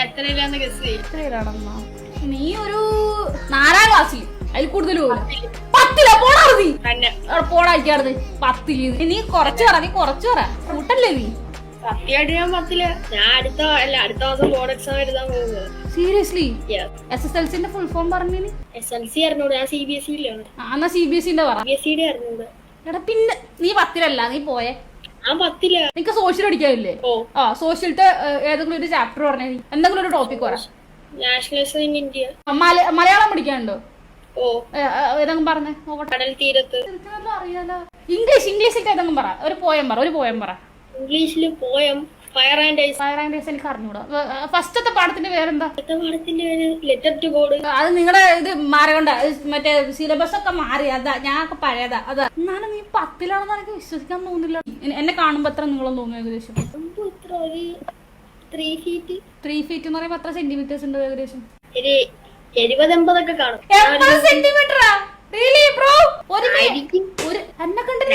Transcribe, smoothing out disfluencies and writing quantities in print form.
എത്രയിലാണെന്നാ നീ ഒരു 4ാം ക്ലാസ്സിൽ അതിൽ കൂടുതൽ പോടാക്കിയാർന്ന് 10 നീ കുറച്ച് പറ കൂട്ടല്ലേ നീ സത്യമായിട്ട് ഞാൻ 10 ഞാൻ അടുത്ത മാസം ബോർഡ് എക്സാം എഴുതാൻ പോകുന്നത്. സീരിയസ്ലി SSLC ഫുൾ ഫോം പറഞ്ഞു SLC അറിഞ്ഞൂടെ? ഞാൻ CBSE എന്നാ CBSE പറ. CBSE അറിഞ്ഞൂടെ? എടാ പിന്നെ നീ 10ലല്ല നീ പോയെ. ഞാൻ 10 നിനക്ക് സോഷ്യൽ അടിക്കാനില്ലേ? സോഷ്യലത്തെ ഏതെങ്കിലും ഒരു ചാപ്റ്റർ പറഞ്ഞ എന്തെങ്കിലും ഒരു ടോപ്പിക് പറ. Nationalism in India. മലയാളം പഠിക്കാനുണ്ടോ? ഏതെങ്കിലും പറഞ്ഞേ നോക്കട്ടെ. കടൽ തീരത്ത്. അറിയാലോ. ഇംഗ്ലീഷിൽ ഏതെങ്കിലും പറ. ഒരു പോയം പറ. ഇംഗ്ലീഷില് പോയം ഫയർ ആൻഡ് ഐസ് എനിക്ക് അറിഞ്ഞൂടാ. ഫസ്റ്റത്തെ പാഠത്തിന്റെ പേരെന്താ? പാഠത്തിന്റെ പേര് ലെറ്റർ ടു ഗോഡ്. അത് നിങ്ങളുടെ ഇത് മാറിയോണ്ട മറ്റേ സിലബസ് ഒക്കെ മാറി. അതാ ഞാനൊക്കെ പഴയതാ. അതാ എന്നാലും നീ 10ലാണെന്ന് എനിക്ക് വിശ്വസിക്കാൻ തോന്നുന്നില്ല. എന്നെ കാണുമ്പോ എത്ര നീളം തോന്നുന്നു ഏകദേശം? 3 ഫീറ്റ്. 3 ഫീറ്റ് എന്ന് പറയുമ്പോ എത്ര സെന്റിമീറ്റേഴ്സ് ഉണ്ട് ഏകദേശം? 70-80 ഒക്കെ കാണും. 80 സെന്റിമീറ്ററാ? Really bro? ഒരു എന്നെ കണ്ടില്ല.